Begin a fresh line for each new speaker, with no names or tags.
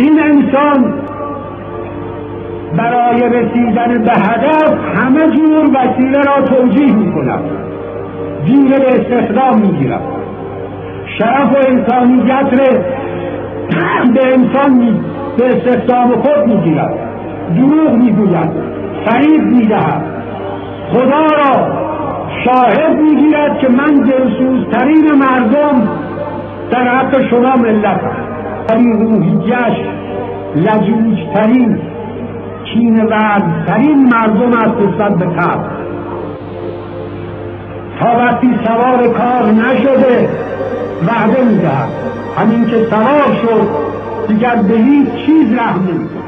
این انسان برای رسیدن به هدف همه جور وسیله را توجیه می‌کند، گیر به استخدام می‌گیرد، شرف و انسانیت را به انسان به استخدام خود می‌گیرد، دروغ می‌گوید، فریب می‌دهد، خدا را شاهد می‌گیرد که من دلسوزترین مردم در حق شما ملتم، ولی روحیه‌اش لجوجترین کینه‌ورزترین مردم است نسبت به طبع. تا وقتی سوار کار نشده وعده می‌دهد، همین که سوار شد دیگر به هیچ چیز رحم نمی‌کند.